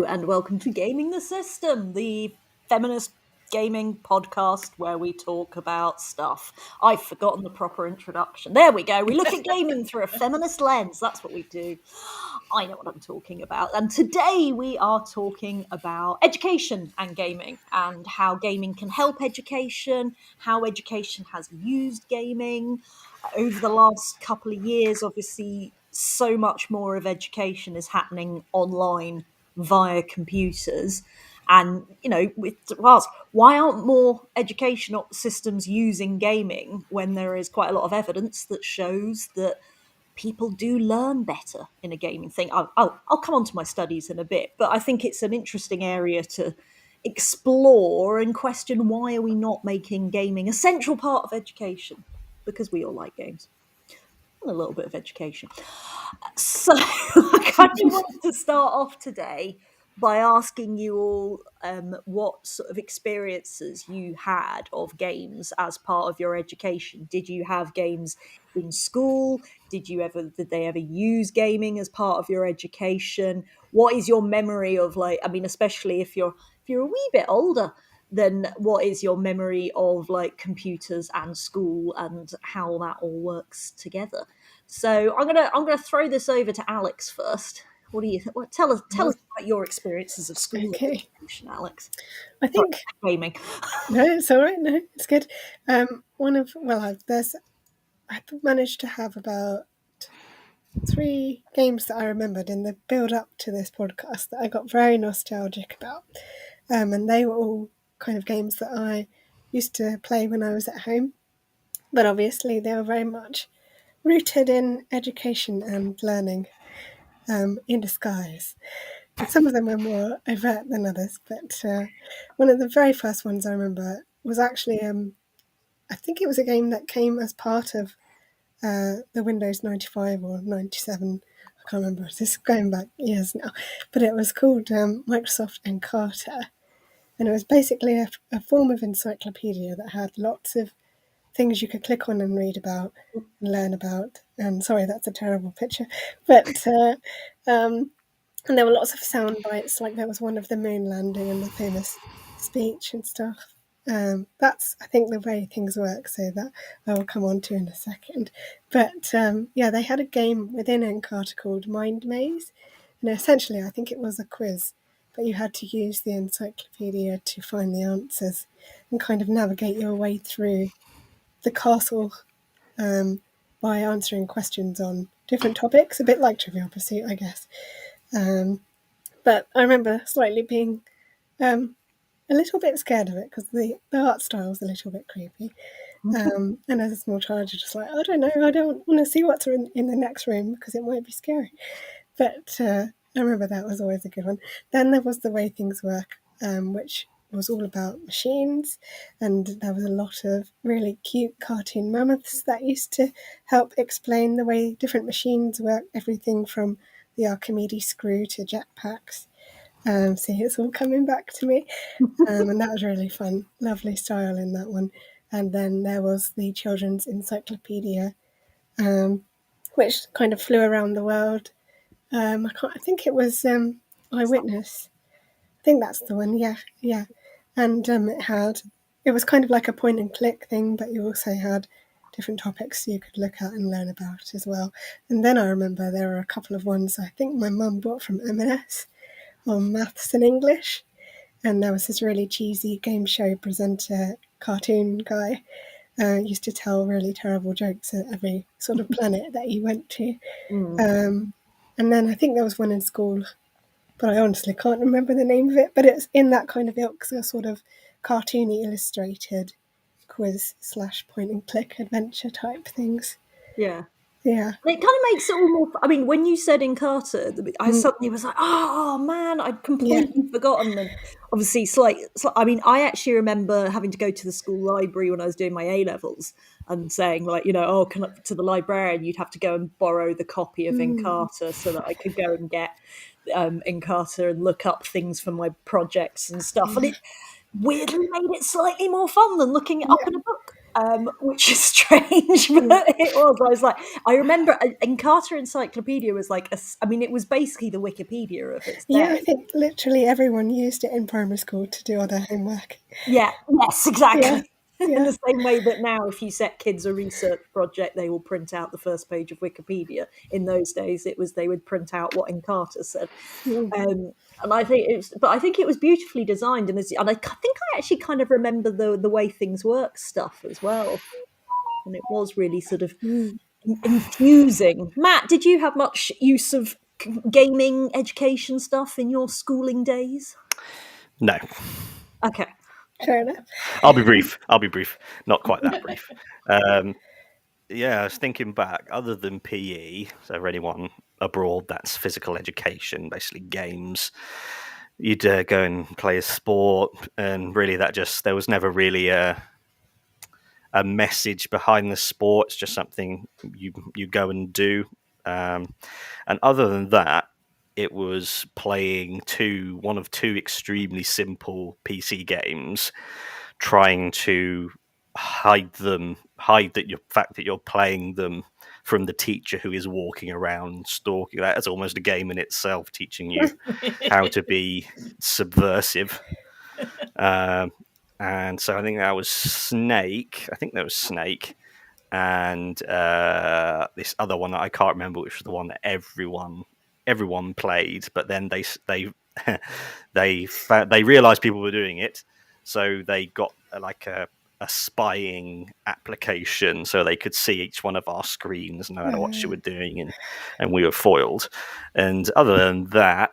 Hello and welcome to Gaming the System, the feminist gaming podcast where we talk about stuff. I've forgotten the proper introduction. There we go. We look at gaming through a feminist lens. That's what we do. I know what I'm talking about. And today we are talking about education and gaming and how gaming can help education, how education has used gaming. Over the last couple of years, obviously, so much more of education is happening online via computers. And, with ask, why aren't more educational systems using gaming when there is quite a lot of evidence that shows that people do learn better in a gaming thing? I'll come on to my studies in a bit, but I think it's an interesting area to explore and question, why are we not making gaming a central part of education? Because we all like games and a little bit of education. So I kind of wanted to start off today by asking you all what sort of experiences you had of games as part of your education. Did you have games in school? Did they ever use gaming as part of your education? What is your memory of, like, I mean, especially if you're a wee bit older, then what is your memory of like computers and school and how that all works together? So I'm gonna throw this over to Alex first. What do you tell us about your experiences of school Okay. education, Alex? I think Gaming. no, it's all right. No, it's good. I've managed to have about 3 games that I remembered in the build up to this podcast that I got very nostalgic about, and they were all kind of games that I used to play when I was at home. But obviously, they were very much rooted in education and learning, in disguise. Some of them were more overt than others, but one of the very first ones I remember was actually, I think it was a game that came as part of the Windows 95 or 97. I can't remember. This is going back years now, but it was called Microsoft Encarta, and it was basically a form of encyclopedia that had lots of things you could click on and read about and learn about. And sorry, that's a terrible picture, but and there were lots of sound bites, like there was one of the moon landing and the famous speech and stuff. That's, I think, the way things work, so that I will come on to in a second. But they had a game within Encarta called Mind Maze, and essentially I think it was a quiz, but you had to use the encyclopedia to find the answers and kind of navigate your way through the castle by answering questions on different topics, a bit like Trivial Pursuit, I guess. But I remember slightly being a little bit scared of it because the art style was a little bit creepy. And as a small child, you're just like, I don't know, I don't want to see what's in the next room because it might be scary. But I remember that was always a good one. Then there was The Way Things Work, which was all about machines, and there was a lot of really cute cartoon mammoths that used to help explain the way different machines work, everything from the Archimedes screw to jetpacks. See, it's all coming back to me. And that was really fun. Lovely style in that one. And then there was the Children's Encyclopedia, which kind of flew around the world. I think it was Eyewitness. I think that's the one. Yeah. And it was kind of like a point and click thing, but you also had different topics you could look at and learn about as well. And then I remember there were a couple of ones I think my mum bought from M&S on maths and English, and there was this really cheesy game show presenter cartoon guy used to tell really terrible jokes at every sort of planet that he went to. And then I think there was one in school, but I honestly can't remember the name of it, but it's in that kind of ilk, so sort of cartoony illustrated quiz / point and click adventure type things. Yeah. Yeah. And it kind of makes it all more. I mean, when you said Encarta, I suddenly was like, "Oh man, I'd completely forgotten." And obviously, I mean, I actually remember having to go to the school library when I was doing my A levels and saying, like, "Oh, come up to the librarian." You'd have to go and borrow the copy of Encarta so that I could go and get Encarta and look up things for my projects and stuff. And it weirdly made it slightly more fun than looking it up in a book. which is strange, but it was. I was like, I remember Encarta Encyclopedia was like, I mean, it was basically the Wikipedia of its Yeah, I day. think literally everyone used it in primary school to do all their homework. Yeah, yes, Yeah, exactly. In yeah. the same way that now, if you set kids a research project, they will print out the first page of Wikipedia. In those days, it was they would print out what Encarta said. Mm. And I think but I think it was beautifully designed, and I think I actually kind of remember the way things work stuff as well, and it was really sort of Mm. infusing. Matt, did you have much use of gaming education stuff in your schooling days? No, Okay. Fair enough. I'll be brief. Not quite that brief. Yeah, I was thinking back. Other than PE, so for anyone abroad, that's physical education, basically games. You'd go and play a sport, and really, there was never really a message behind the sport. It's just something you go and do. And other than that, it was playing one of two extremely simple PC games, trying to hide the fact that you're playing them from the teacher who is walking around stalking. That is almost a game in itself, teaching you how to be subversive. And so I think that was Snake. And this other one that I can't remember, which was the one that everyone played. But then they realized people were doing it, so they got like a spying application, so they could see each one of our screens, no matter what she were doing, and we were foiled. And other than that,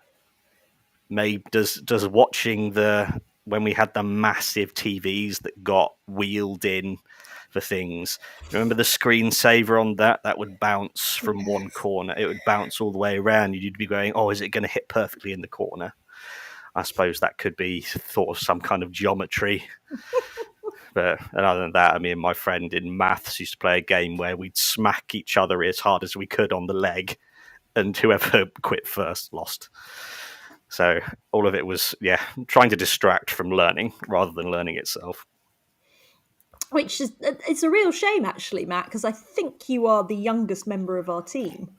does watching when we had the massive TVs that got wheeled in for things. Remember the screensaver on that? That would bounce from one corner. It would bounce all the way around. You'd be going, oh, is it going to hit perfectly in the corner? I suppose that could be thought of some kind of geometry. And other than that, I mean, my friend in maths used to play a game where we'd smack each other as hard as we could on the leg, and whoever quit first lost. So all of it was, trying to distract from learning rather than learning itself. Which is, it's a real shame, actually, Matt, because I think you are the youngest member of our team.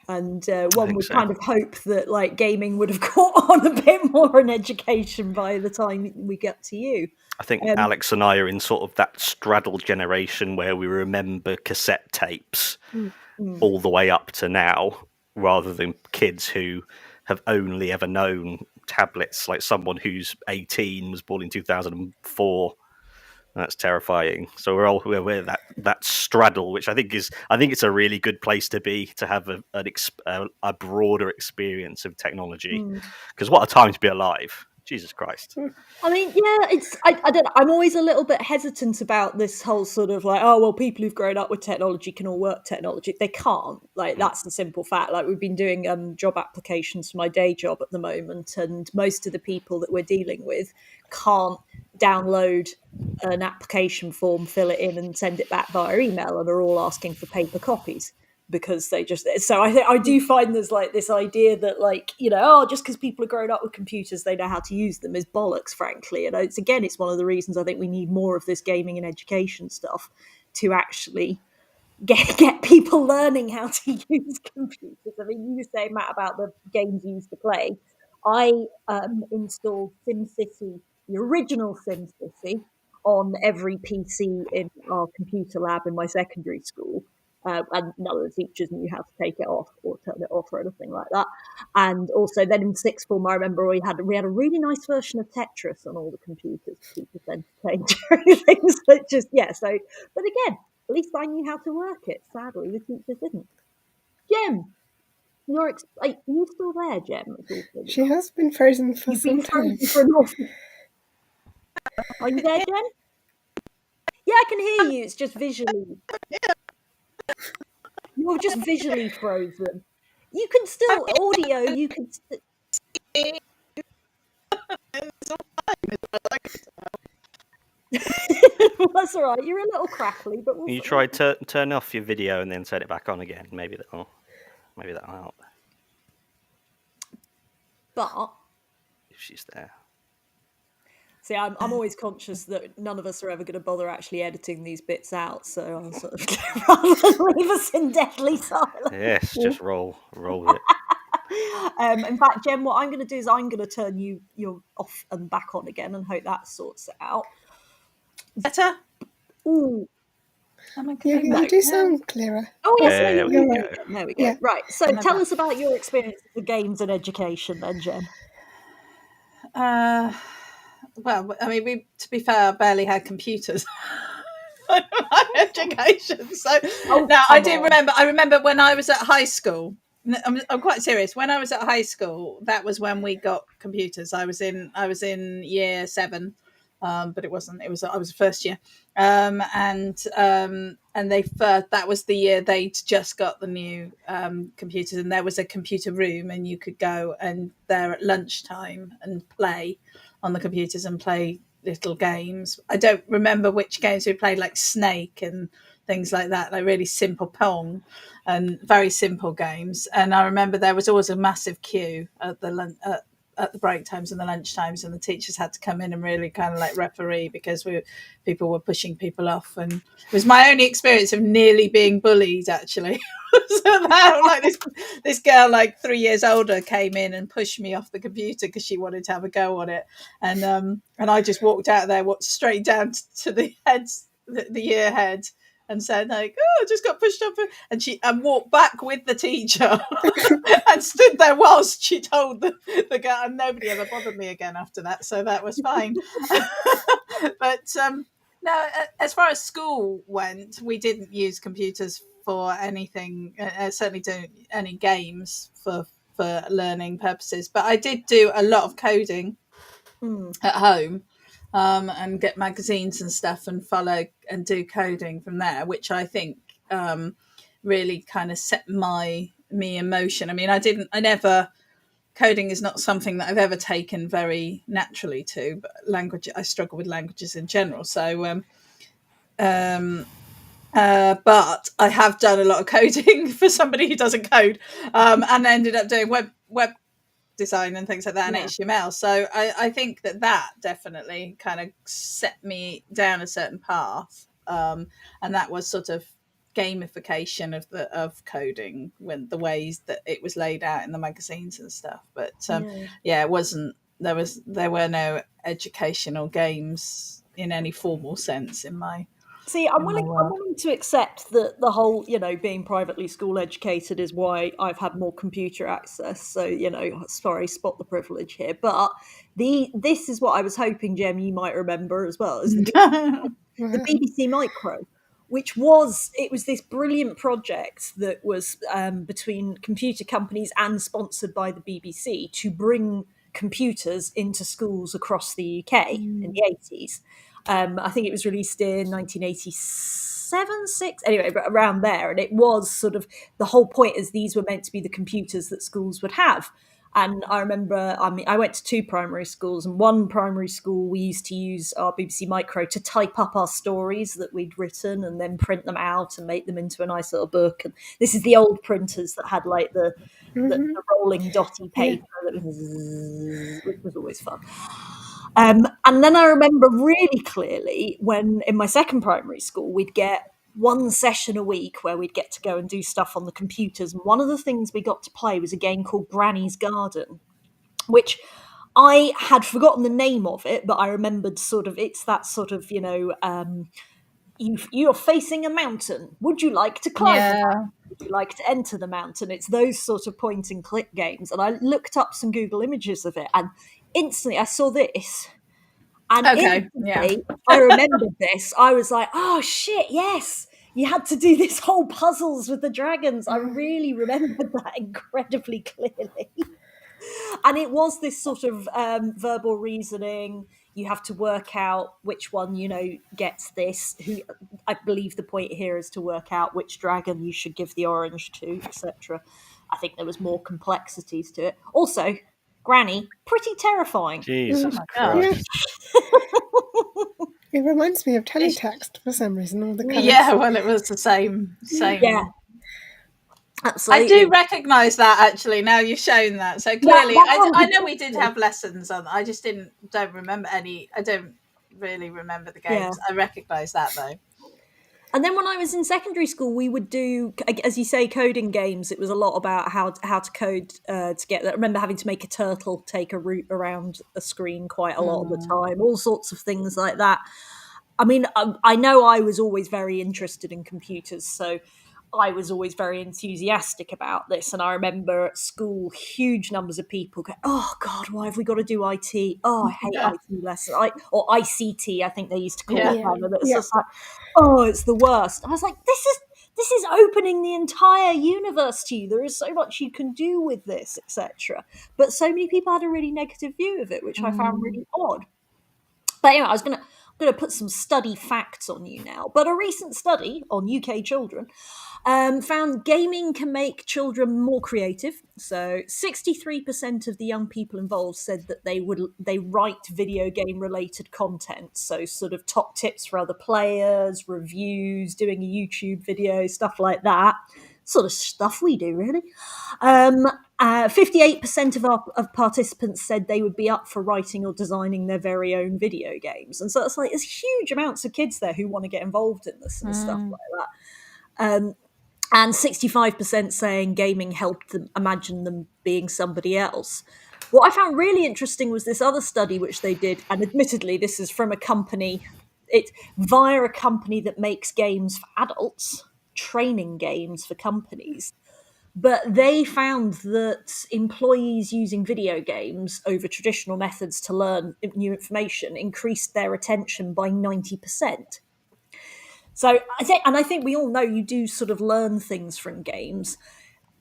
And one would kind of hope that like gaming would have caught on a bit more in education by the time we get to you. I think Alex and I are in sort of that straddle generation where we remember cassette tapes all the way up to now, rather than kids who have only ever known tablets, like someone who's 18 was born in 2004. That's terrifying. So we're that straddle, which I think it's a really good place to be, to have a broader experience of technology. Because what a time to be alive! Jesus Christ. I mean, yeah, I don't know. I'm always a little bit hesitant about this whole sort of like, oh, well, people who've grown up with technology can all work technology. They can't. Like, that's the simple fact. Like, we've been doing job applications for my day job at the moment, and most of the people that we're dealing with can't download an application form, fill it in, and send it back via email, and are all asking for paper copies. Because they just, so I do find there's like this idea that like, you know, oh, just because people are grown up with computers, they know how to use them, is bollocks, frankly. And it's one of the reasons I think we need more of this gaming and education stuff to actually get people learning how to use computers. I mean, you say, Matt, about the games you used to play. I installed SimCity, the original SimCity, on every PC in our computer lab in my secondary school. And none of the teachers knew how to take it off or turn it off or anything like that. And also, then in sixth form, I remember we had a really nice version of Tetris on all the computers. Teachers entertained things that just So, but again, at least I knew how to work it. Sadly, the teachers didn't. Jem, are you still there, Jem? She has been frozen for some time. Are you there, Jem? Yeah, I can hear you. It's just visually. You're just visually frozen. You can still audio. You can. That's all right. You're a little crackly, but you try to turn off your video and then turn it back on again. Maybe that'll help. But if she's there. See, I'm always conscious that none of us are ever going to bother actually editing these bits out, so I'll sort of rather than leave us in deadly silence. Yes, just roll with it. In fact, Jen, what I'm going to do is I'm going to turn you're off and back on again, and hope that sorts it out. Better? Ooh. You do sound clearer. Oh yes, There we go. there we go. Yeah. Right. So tell us about your experience of the games and education, then, Jen. Well, I mean, to be fair, I barely had computers. My education. So I do remember. I remember when I was at high school. I'm quite serious. When I was at high school, that was when we got computers. I was in year 7, but it wasn't. I was first year, and that was the year they'd just got the new computers, and there was a computer room, and you could go and there at lunchtime and play on the computers and play little games. I don't remember which games we played, like Snake and things like that, like really simple Pong and very simple games. And I remember there was always a massive queue at the break times and the lunch times, and the teachers had to come in and really kind of like referee because people were pushing people off. And it was my only experience of nearly being bullied, actually. So like this girl, like 3 years older, came in and pushed me off the computer because she wanted to have a go on it, and I just walked out there, walked straight down to the year head, and said like, "Oh, I just got pushed off," and walked back with the teacher and stood there whilst she told the girl, and nobody ever bothered me again after that, so that was fine. But no, as far as school went, we didn't use computers for anything. Certainly don't any games for learning purposes. But I did do a lot of coding at home, and get magazines and stuff and follow and do coding from there, which I think really kind of set me in motion. I mean, coding is not something that I've ever taken very naturally to, but I struggle with languages in general. So, but I have done a lot of coding for somebody who doesn't code, and ended up doing web design and things like that, and HTML. So I think that definitely kind of set me down a certain path, and that was sort of gamification of coding, when the ways that it was laid out in the magazines and stuff. But it wasn't. There were no educational games in any formal sense in my. See, I'm willing to accept that the whole, being privately school educated is why I've had more computer access. So, sorry, spot the privilege here. But this is what I was hoping, Jem, you might remember as well, as the BBC Micro, which was this brilliant project that was between computer companies and sponsored by the BBC to bring computers into schools across the UK in the 80s. I think it was released in 1987, 6, anyway, but around there. And it was sort of, the whole point is these were meant to be the computers that schools would have. And I remember, I went to 2 primary schools, and one primary school we used to use our BBC Micro to type up our stories that we'd written and then print them out and make them into a nice little book. And this is the old printers that had like the rolling dotty paper, which was always fun. And then I remember really clearly when in my second primary school, we'd get one session a week where we'd get to go and do stuff on the computers. And one of the things we got to play was a game called Granny's Garden, which I had forgotten the name of it, but I remembered it's that sort of, you're facing a mountain. Would you like to climb the mountain? Would you like to enter the mountain? It's those sort of point and click games. And I looked up some Google images of it, and instantly I saw this. And instantly I remembered this. I was like, oh shit, yes. You had to do this whole puzzles with the dragons. I really remembered that incredibly clearly. And it was this sort of verbal reasoning. You have to work out which one, gets this. Who, I believe the point here is to work out which dragon you should give the orange to, etc. I think there was more complexities to it. Also, Granny, pretty terrifying. Jesus Christ. It reminds me of teletext for some reason. All the colours. Yeah, well, it was the same. Yeah. Absolutely. I do recognise that, actually, now you've shown that. So clearly, I know we did have lessons on. I just don't remember any. I don't really remember the games. I recognise that, though. And then when I was in secondary school, we would do, as you say, coding games. It was a lot about how to code to get that. I remember having to make a turtle take a route around a screen quite a lot of the time, all sorts of things like that. I mean, I know I was always very interested in computers, so I was always very enthusiastic about this. And I remember at school, huge numbers of people go, "Oh God, why have we got to do IT? Oh, I hate IT lessons." Or ICT, I think they used to call it. And it's just like, oh, it's the worst. I was like, this is opening the entire universe to you. There is so much you can do with this, etc. But so many people had a really negative view of it, which I found really odd. But anyway, I was going to put some study facts on you now. But a recent study on UK children found gaming can make children more creative. So 63% of the young people involved said that they write video game related content. So sort of top tips for other players, reviews, doing a YouTube video, stuff like that. Sort of stuff we do, really. 58% of participants said they would be up for writing or designing their very own video games. And so it's like, there's huge amounts of kids there who want to get involved in this and stuff like that. And 65% saying gaming helped them imagine them being somebody else. What I found really interesting was this other study which they did, and admittedly this is from a company, it's via a company that makes games for adults, training games for companies. But they found that employees using video games over traditional methods to learn new information increased their attention by 90%. So I think we all know you do sort of learn things from games.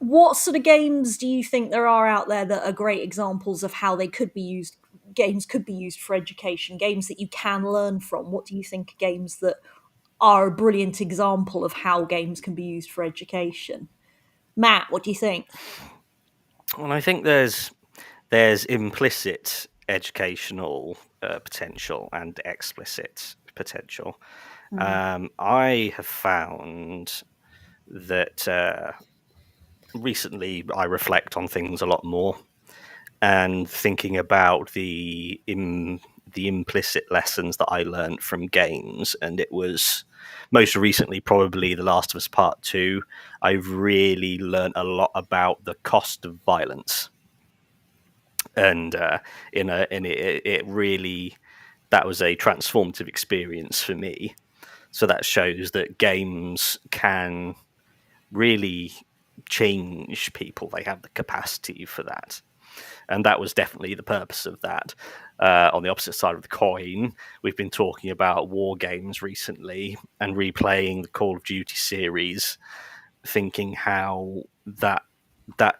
What sort of games do you think there are out there that are great examples of how they could be used? Games could be used for education, games that you can learn from. What do you think are games that are a brilliant example of how games can be used for education? Matt, what do you think? Well, I think there's implicit educational potential and explicit potential. I have found that recently I reflect on things a lot more, and thinking about the implicit lessons that I learned from games, and it was most recently probably The Last of Us Part 2. I've really learned a lot about the cost of violence, and it really, that was a transformative experience for me. So that shows that games can really change people. They have the capacity for that. And that was definitely the purpose of that. On the opposite side of the coin, we've been talking about war games recently and replaying the Call of Duty series, thinking how that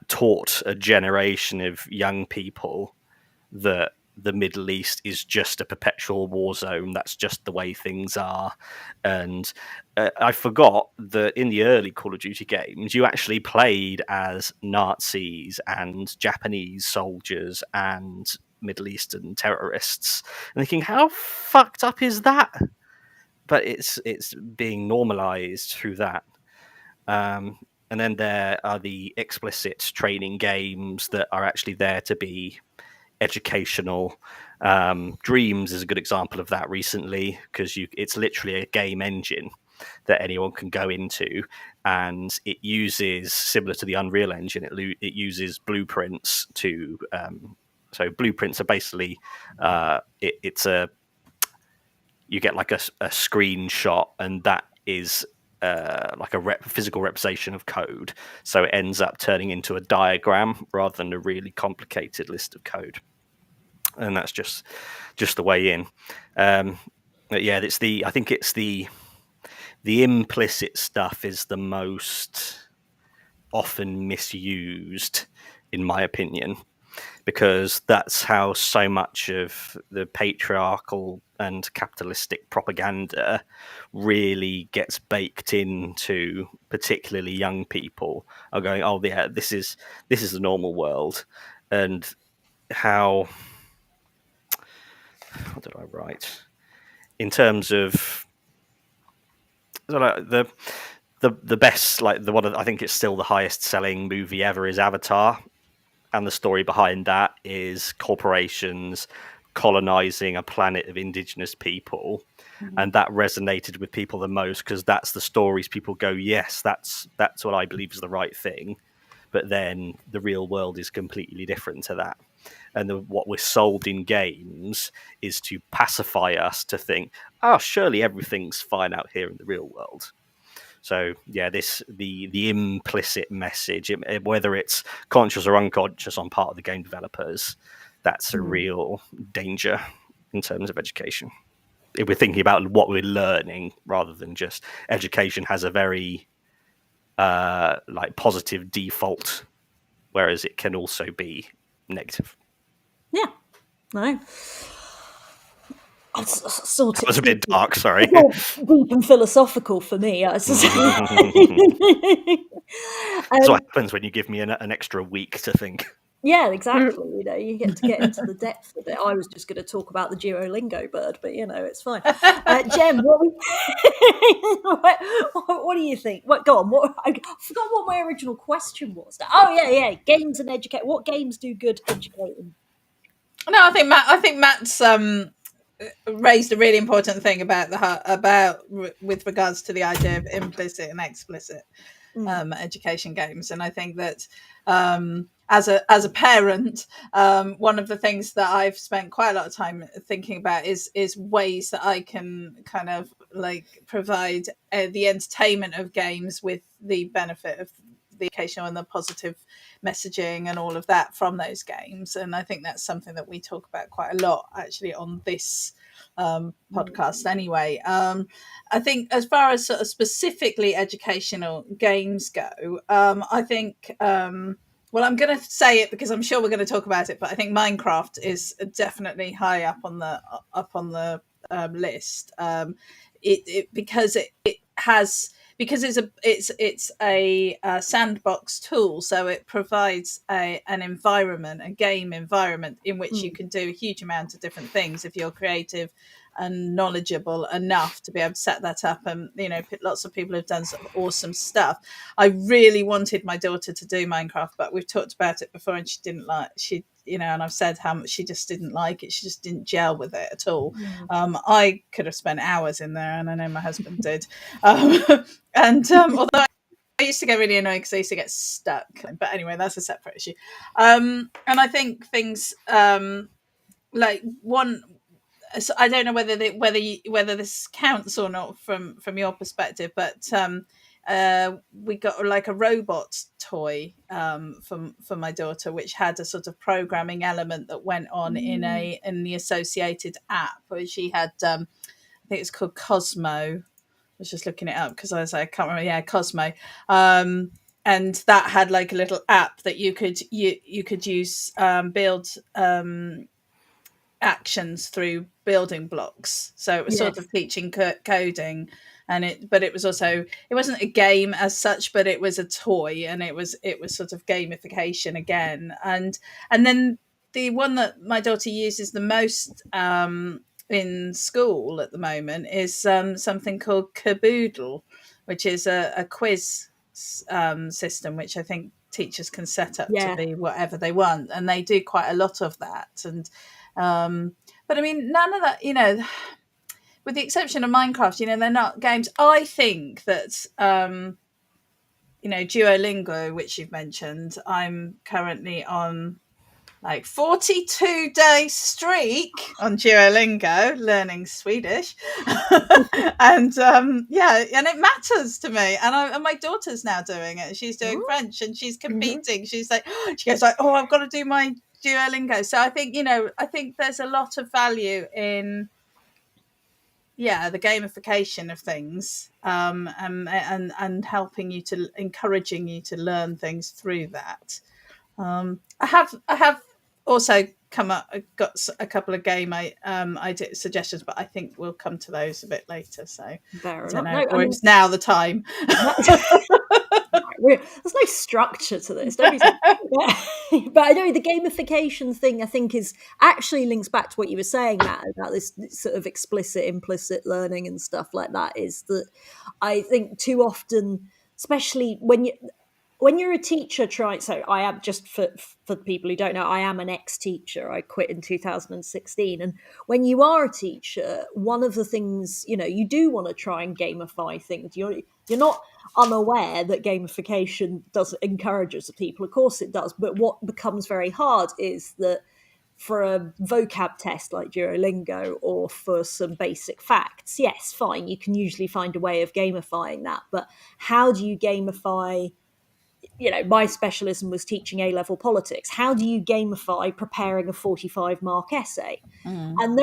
taught a generation of young people that the Middle East is just a perpetual war zone. That's just the way things are. And I forgot that in the early Call of Duty games, you actually played as Nazis and Japanese soldiers and Middle Eastern terrorists. And thinking, how fucked up is that? But it's being normalized through that. And then there are the explicit training games that are actually there to be educational. Dreams is a good example of that recently, because it's literally a game engine that anyone can go into, and it uses, similar to the Unreal Engine, it uses blueprints to so blueprints are basically you get like a screenshot, and that is like a physical representation of code, so it ends up turning into a diagram rather than a really complicated list of code. And that's just the way in. But yeah, I think it's the implicit stuff is the most often misused, in my opinion, because that's how so much of the patriarchal and capitalistic propaganda really gets baked into particularly young people, are going, oh yeah, this is the normal world. And how, what did I write? In terms of the the best, like the one I think it's still the highest selling movie ever is Avatar, and the story behind that is corporations colonizing a planet of indigenous people. And that resonated with people the most because that's the stories people go, yes, that's what I believe is the right thing. But then the real world is completely different to that. And what we're sold in games is to pacify us to think, oh, surely everything's fine out here in the real world. So yeah, the implicit message, whether it's conscious or unconscious on part of the game developers, that's a real danger in terms of education. If we're thinking about what we're learning rather than just education has a very like positive default, whereas it can also be negative. Yeah, no. Sort That was a bit dark, sorry. deep and philosophical for me. That's what happens when you give me an extra week to think. Yeah, exactly. You know, you get to get into the depth of it. I was just going to talk about the Duolingo bird, but you know, it's fine. Jem, what do you think? Go on. I forgot what my original question was. Oh yeah, games and educate. What games do good educating? No, I think Matt's raised a really important thing about with regards to the idea of implicit and explicit education games, and I think that as a parent, one of the things that I've spent quite a lot of time thinking about is ways that I can kind of like provide the entertainment of games with the benefit of the educational and the positive messaging and all of that from those games. And I think that's something that we talk about quite a lot actually on this podcast anyway. I think as far as sort of specifically educational games go, I think well, I'm going to say it because I'm sure we're going to talk about it, but I think Minecraft is definitely high up on the list. Because it's a sandbox tool, so it provides a game environment in which you can do a huge amount of different things if you're creative and knowledgeable enough to be able to set that up. And you know, lots of people have done sort of awesome stuff. I really wanted my daughter to do Minecraft, but we've talked about it before, and she didn't like. And I've said how much she just didn't like it. She just didn't gel with it at all. I could have spent hours in there, and I know my husband did. Although I used to get really annoyed because I used to get stuck. But anyway, that's a separate issue. And I think things like one. So I don't know whether this counts or not from your perspective, but we got like a robot toy for my daughter, which had a sort of programming element that went on in the associated app. Where she had, I think it's called Cosmo. I was just looking it up because I was like, I can't remember. Yeah, Cosmo. And that had like a little app that you could use build actions through building blocks. So it was sort of teaching coding, but it was also, it wasn't a game as such, but it was a toy, and it was sort of gamification again. And then the one that my daughter uses the most in school at the moment is something called Caboodle, which is a quiz system, which I think teachers can set up to be whatever they want, and they do quite a lot of that. And but I mean, none of that, with the exception of Minecraft, they're not games. I think that Duolingo, which you've mentioned, I'm currently on like 42-day streak on Duolingo learning Swedish. And and it matters to me, and my daughter's now doing it. She's doing French, and she's competing. She's like, she goes like, oh, I've got to do my Duolingo. So I think there's a lot of value in the gamification of things, and helping you encouraging you to learn things through that. I have also got a couple of game idea suggestions, but I think we'll come to those a bit later. So I don't know, it's now the time. There's no structure to this, don't you? But I know the gamification thing, I think, is actually links back to what you were saying, Matt, about this sort of explicit, implicit learning and stuff like that. Is that I think too often especially when you're a teacher trying. So I am, just for people who don't know, I am an ex-teacher. I quit in 2016. And when you are a teacher, one of the things, you do want to try and gamify things. You're not unaware that gamification does encourages people. Of course it does. But what becomes very hard is that for a vocab test like Duolingo or for some basic facts, yes, fine, you can usually find a way of gamifying that. But how do you gamify? My specialism was teaching A-level politics. How do you gamify preparing a 45-mark essay? And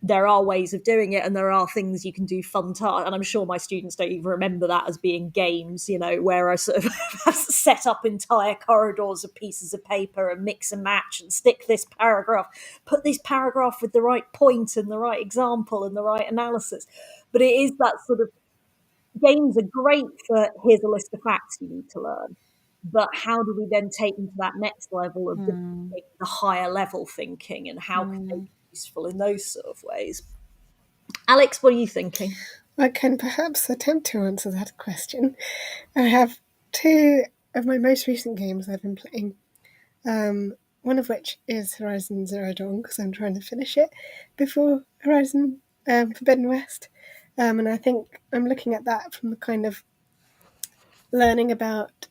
there are ways of doing it, and there are things you can do, fun tasks. And I'm sure my students don't even remember that as being games, where I sort of set up entire corridors of pieces of paper and mix and match and stick this paragraph, put this paragraph with the right point and the right example and the right analysis. But it is that sort of, games are great for, here's a list of facts you need to learn. But how do we then take them to that next level of the higher level thinking, and how can they be useful in those sort of ways? Alex, what are you thinking? I can perhaps attempt to answer that question. I have two of my most recent games I've been playing. One of which is Horizon Zero Dawn, because I'm trying to finish it before Horizon Forbidden West. And I think I'm looking at that from the kind of learning about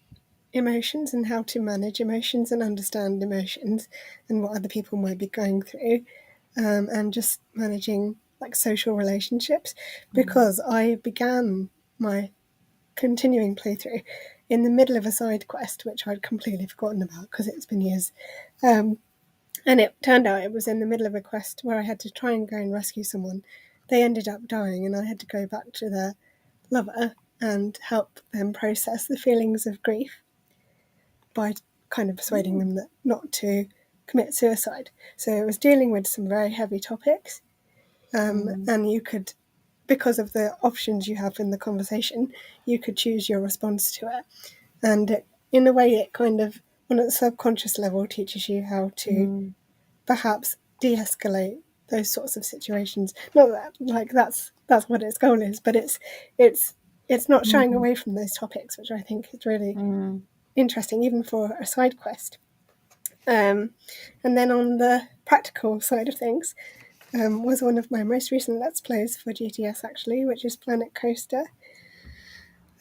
emotions and how to manage emotions and understand emotions and what other people might be going through, and just managing like social relationships, because I began my continuing playthrough in the middle of a side quest which I'd completely forgotten about because it's been years, and it turned out it was in the middle of a quest where I had to try and go and rescue someone. They ended up dying and I had to go back to their lover and help them process the feelings of grief by kind of persuading them that not to commit suicide. So it was dealing with some very heavy topics, and you could, because of the options you have in the conversation, you could choose your response to it. And in a way, it kind of, on a subconscious level, teaches you how to perhaps de-escalate those sorts of situations. Not that like that's what its goal is, but it's not shying away from those topics, which I think is really interesting, even for a side quest. And then on the practical side of things, was one of my most recent Let's Plays for GTS, actually, which is Planet Coaster,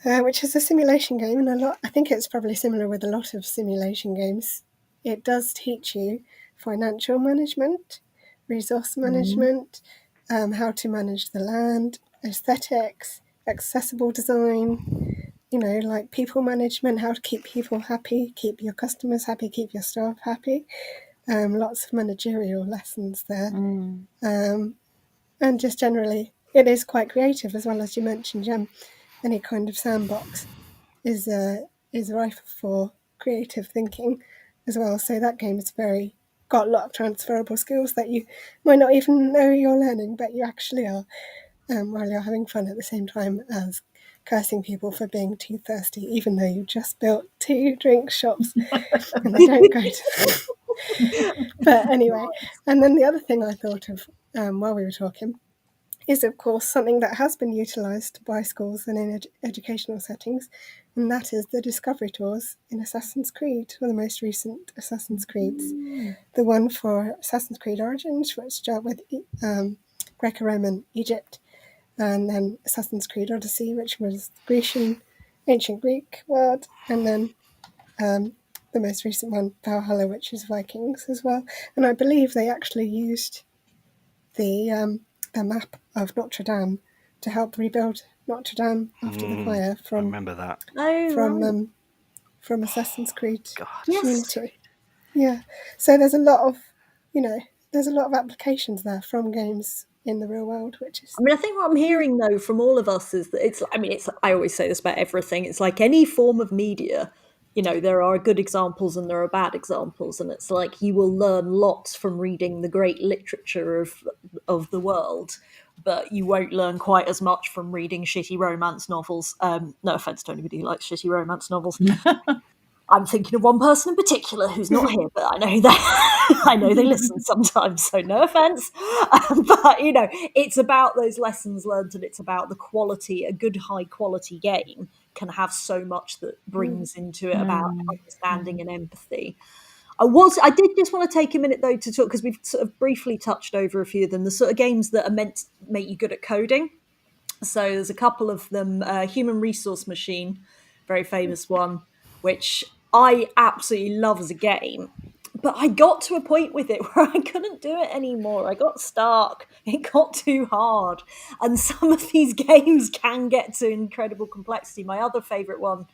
which is a simulation game, and I think it's probably similar with a lot of simulation games. It does teach you financial management, resource management, how to manage the land, aesthetics, accessible design, like people management, how to keep people happy, keep your customers happy, keep your staff happy. Lots of managerial lessons there. And just generally, it is quite creative, as well as you mentioned, Jem. Any kind of sandbox is rife for creative thinking as well. So that game is got a lot of transferable skills that you might not even know you're learning, but you actually are, while you're having fun at the same time as cursing people for being too thirsty, even though you just built 2 drink shops and they don't go to. But anyway, and then the other thing I thought of while we were talking is, of course, something that has been utilised by schools and in educational settings, and that is the discovery tours in Assassin's Creed, or the most recent Assassin's Creeds. The one for Assassin's Creed Origins, which dealt with Greco-Roman Egypt, and then Assassin's Creed Odyssey, which was Grecian, ancient Greek world, and then the most recent one, Valhalla, which is Vikings as well. And I believe they actually used the map of Notre Dame to help rebuild Notre Dame after the fire I remember that. from Assassin's Creed God, Unity. Yeah, so there's a lot of applications there from games in the real world, which is. I mean, I think what I'm hearing though from all of us is that it's. I always say this about everything. It's like any form of media. There are good examples and there are bad examples, and it's like you will learn lots from reading the great literature of the world, but you won't learn quite as much from reading shitty romance novels. No offense to anybody who likes shitty romance novels. I'm thinking of one person in particular who's not here, but I know that I know they listen sometimes, so no offense. But it's about those lessons learned, and it's about the quality. A good high quality game can have so much that brings into it about understanding and empathy. I did just want to take a minute though to talk, because we've sort of briefly touched over a few of them, the sort of games that are meant to make you good at coding. So there's a couple of them. Human Resource Machine, very famous one, which I absolutely love as a game. But I got to a point with it where I couldn't do it anymore. I got stuck. It got too hard. And some of these games can get to incredible complexity. My other favourite one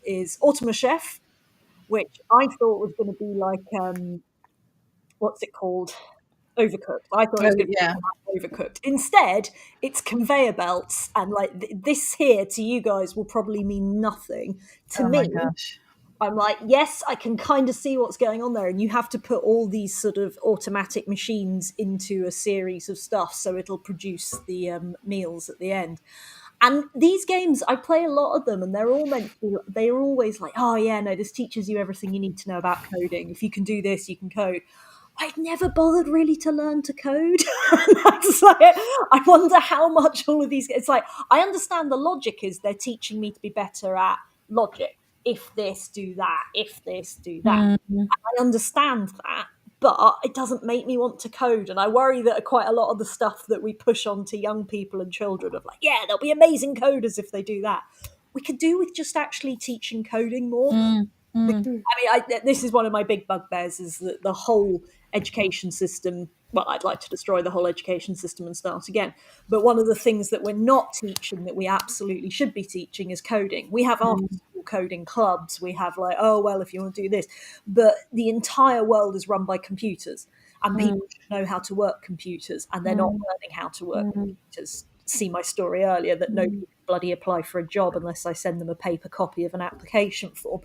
is Automa Chef, which I thought was going to be like, what's it called? Overcooked. I thought it was going to be Overcooked. Instead, it's conveyor belts, and like this here to you guys will probably mean nothing. To me, gosh. I'm like, yes, I can kind of see what's going on there, and you have to put all these sort of automatic machines into a series of stuff so it'll produce the meals at the end. And these games, I play a lot of them, and they're all meant to be, they're always like, oh yeah, no, this teaches you everything you need to know about coding. If you can do this, you can code. I'd never bothered really to learn to code. That's like, I wonder how much all of these, it's like, I understand the logic is they're teaching me to be better at logic. If this, do that. If this, do that. I understand that, but it doesn't make me want to code. And I worry that quite a lot of the stuff that we push onto young people and children of like, yeah, they'll be amazing coders if they do that. We could do with just actually teaching coding more. I mean, this is one of my big bugbears, is that the whole education system, well, I'd like to destroy the whole education system and start again. But one of the things that we're not teaching that we absolutely should be teaching is coding. We have after-school coding clubs. We have like, oh, well, if you want to do this. But the entire world is run by computers, and people should know how to work computers, and they're not learning how to work computers. See my story earlier that nobody can bloody apply for a job unless I send them a paper copy of an application form.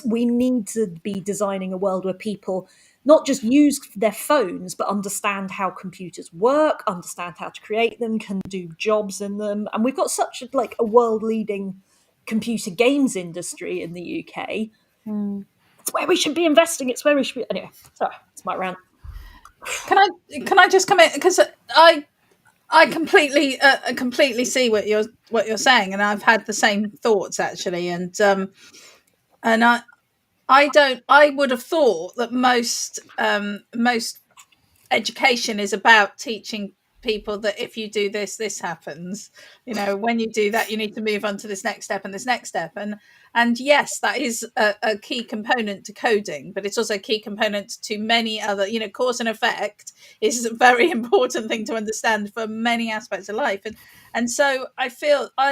We need to be designing a world where people not just use their phones, but understand how computers work, understand how to create them, can do jobs in them. And we've got such a world-leading computer games industry in the UK. It's where we should be investing. It's where we should be. Anyway, sorry, it's my rant. Can I just come in, because I completely see what you're saying, and I've had the same thoughts actually, and I would have thought that most education is about teaching people that if you do this, this happens. You know, when you do that, you need to move on to this next step and this next step. And yes, that is a key component to coding, but it's also a key component to many other, cause and effect is a very important thing to understand for many aspects of life. And so I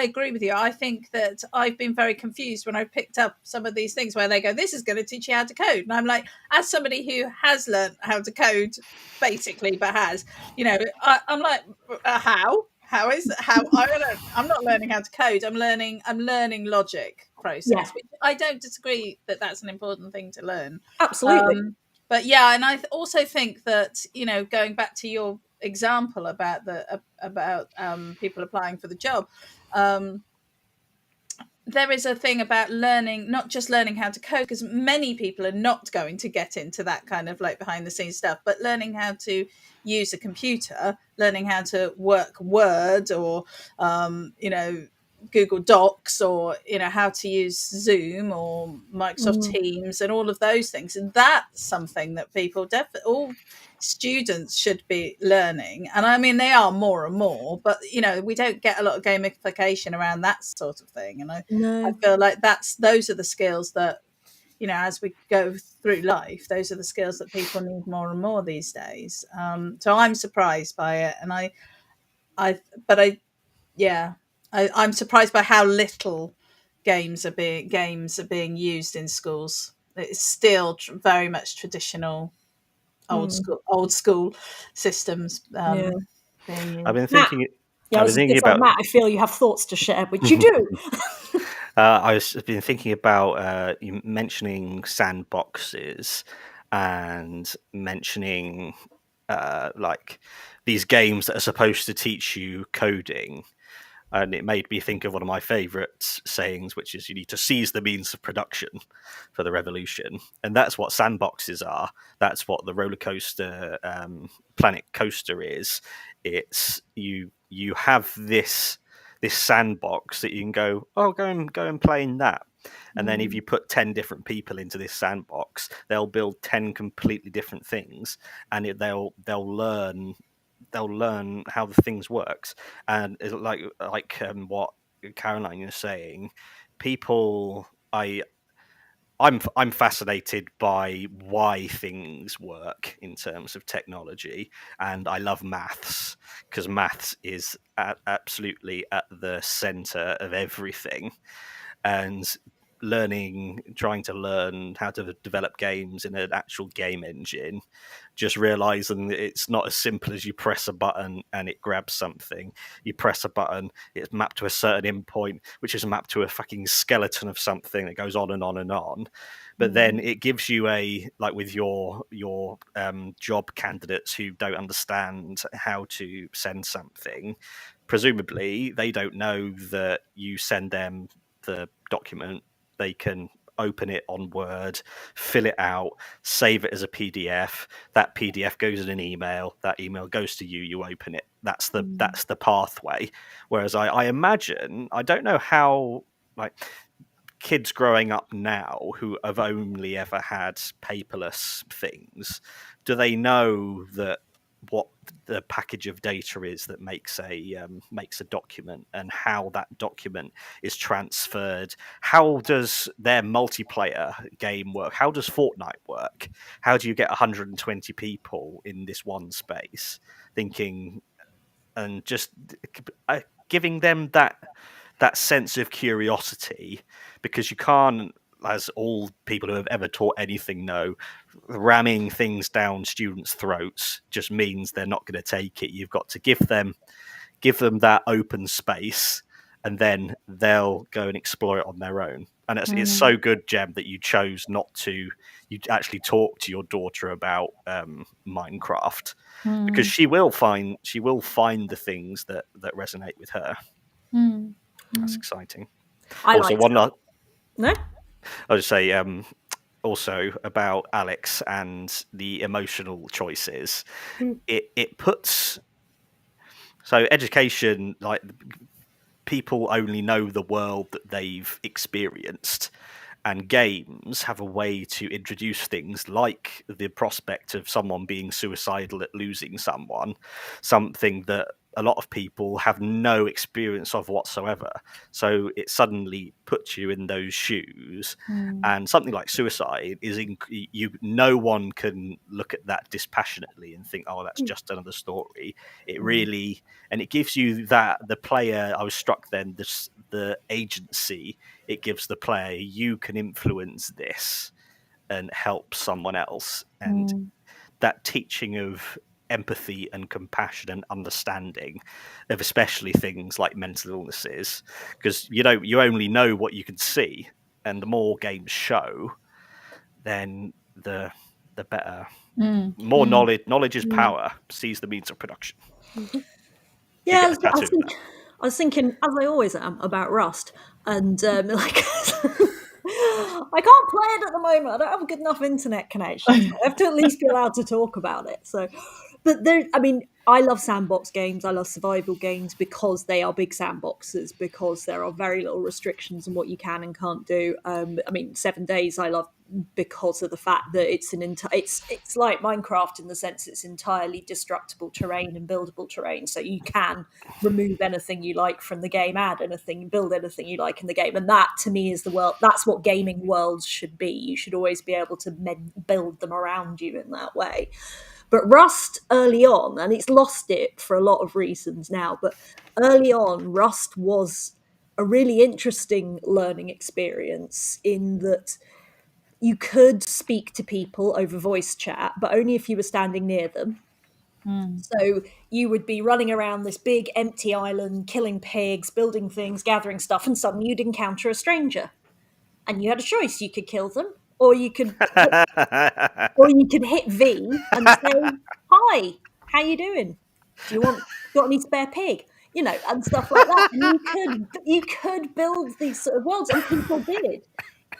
agree with you. I think that I've been very confused when I've picked up some of these things where they go, this is going to teach you how to code. And I'm like, as somebody who has learned how to code basically, but I'm like, how I'm not learning how to code. I'm learning logic process, which I don't disagree that that's an important thing to learn. Absolutely. But yeah, and I also think that, going back to your example about people applying for the job, there is a thing about learning, not just learning how to code, because many people are not going to get into that kind of like behind the scenes stuff, but learning how to use a computer, learning how to work Word or, Google Docs, or, how to use Zoom or Microsoft Teams and all of those things. And that's something that people all students should be learning. And I mean, they are more and more, but, we don't get a lot of gamification around that sort of thing. And I feel like those are the skills that, as we go through life, those are the skills that people need more and more these days. So I'm surprised by it. And I'm surprised by how little games are being used in schools. It's still very much traditional, old school systems. Being used. I've been thinking. About Matt. I feel you have thoughts to share, which you do. I've been thinking about you mentioning sandboxes and mentioning like these games that are supposed to teach you coding. And it made me think of one of my favourite sayings, which is you need to seize the means of production for the revolution. And that's what sandboxes are. That's what the roller coaster Planet Coaster is. It's you have this this sandbox that you can go and play in that. And then if you put 10 different people into this sandbox, they'll build 10 completely different things, and they'll learn how the things works. And it's like what Caroline is saying, I'm fascinated by why things work in terms of technology, and I love maths because maths is absolutely at the center of everything. And trying to learn how to develop games in an actual game engine, just realizing that it's not as simple as you press a button and it grabs something. You press a button, it's mapped to a certain endpoint, which is mapped to a fucking skeleton of something that goes on and on and on. But then it gives you with your job candidates who don't understand how to send something, presumably they don't know that you send them the document, they can open it on Word, fill it out, save it as a PDF. That PDF goes in an email. That email goes to you. You open it. That's the pathway. Whereas I imagine, I don't know how kids growing up now who have only ever had paperless things, do they know that what the package of data is that makes a document, and how that document is transferred? How does their multiplayer game work? How does Fortnite work? How do you get 120 people in this one space thinking, and just giving them that sense of curiosity? Because you can't, as all people who have ever taught anything know, ramming things down students' throats just means they're not going to take it. You've got to give them that open space, and then they'll go and explore it on their own. And it's so good, Jem, that you chose not to. You actually talk to your daughter about Minecraft, because she will find the things that resonate with her. That's exciting. I also, like one that. No? I'll just say also about Alex and the emotional choices. It puts, so education, like, people only know the world that they've experienced, and games have a way to introduce things like the prospect of someone being suicidal at losing someone, something that a lot of people have no experience of whatsoever. So it suddenly puts you in those shoes. And something like suicide is no one can look at that dispassionately and think, oh, that's just another story. It really, and it gives you the player, I was struck then, the agency it gives the player. You can influence this and help someone else. And that teaching of empathy and compassion and understanding of especially things like mental illnesses, because you only know what you can see, and the more games show, then the better. More knowledge is power. Seize the means of production. Yeah, I was thinking, as I always am, about Rust, and I can't play it at the moment. I don't have a good enough internet connection. So I have to at least be allowed to talk about it. So, but I love sandbox games. I love survival games because they are big sandboxes, because there are very little restrictions on what you can and can't do. 7 Days I love because of the fact that it's it's like Minecraft in the sense it's entirely destructible terrain and buildable terrain. So you can remove anything you like from the game, add anything, build anything you like in the game. And that, to me, is the world. That's what gaming worlds should be. You should always be able to build them around you in that way. But Rust early on, and it's lost it for a lot of reasons now, but early on, Rust was a really interesting learning experience in that you could speak to people over voice chat, but only if you were standing near them. So you would be running around this big empty island, killing pigs, building things, gathering stuff, and suddenly you'd encounter a stranger. And you had a choice. You could kill them, or you could hit V and say, "Hi, how you doing? Got any spare pig?" And stuff like that. And you could build these sort of worlds, and people did.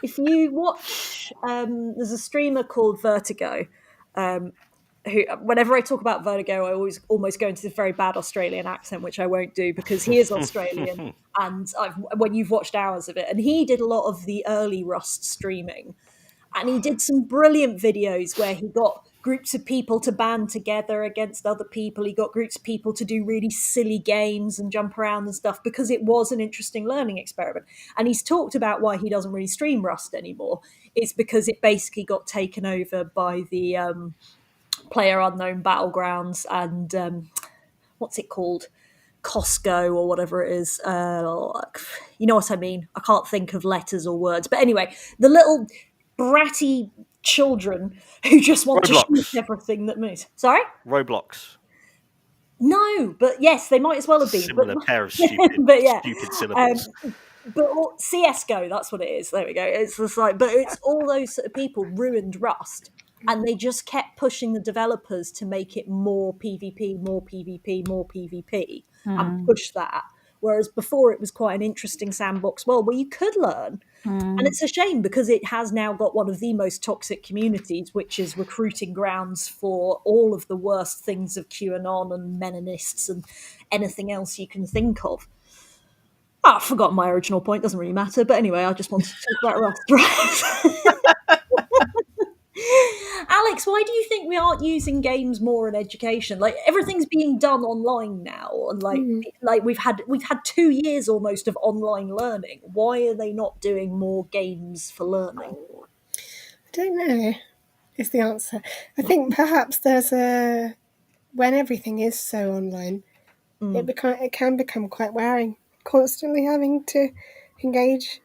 If you watch, there's a streamer called Vertigo, who, whenever I talk about Vertigo, I always almost go into this very bad Australian accent, which I won't do because he is Australian, and when you've watched hours of it, and he did a lot of the early Rust streaming, and he did some brilliant videos where he got groups of people to band together against other people. He got groups of people to do really silly games and jump around and stuff because it was an interesting learning experiment. And he's talked about why he doesn't really stream Rust anymore. It's because it basically got taken over by the PlayerUnknown Battlegrounds and what's it called? Costco or whatever it is. You know what I mean? I can't think of letters or words. But anyway, the little bratty children who just want to shoot everything that moves. Sorry? Roblox. No, but yes, they might as well have been. Similar pair of stupid, stupid syllables. But CSGO, that's what it is. There we go. It's just like, but it's all those sort of people ruined Rust, and they just kept pushing the developers to make it more PvP, more PvP, more PvP, and push that. Whereas before it was quite an interesting sandbox world where you could learn. And it's a shame because it has now got one of the most toxic communities, which is recruiting grounds for all of the worst things of QAnon and Menonists and anything else you can think of. Oh, I've forgotten my original point. Doesn't really matter. But anyway, I just wanted to talk about Rust. Alex, why do you think we aren't using games more in education? Like everything's being done online now, and like we've had 2 years almost of online learning. Why are they not doing more games for learning? I don't know. Is the answer? I think perhaps when everything is so online, it can become quite wearing, constantly having to engage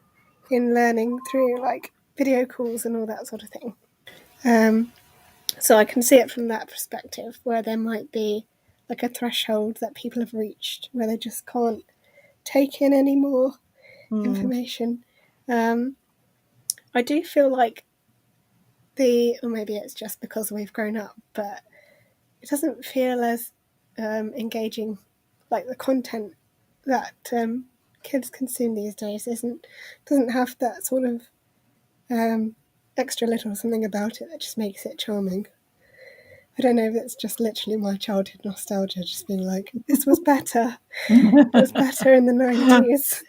in learning through like video calls and all that sort of thing. So I can see it from that perspective, where there might be like a threshold that people have reached where they just can't take in any more information. I do feel like or maybe it's just because we've grown up, but it doesn't feel as engaging. Like the content that kids consume these days doesn't have that sort of extra little something about it that just makes it charming. I don't know if it's just literally my childhood nostalgia, just being like, this was better. It was better in the 90s.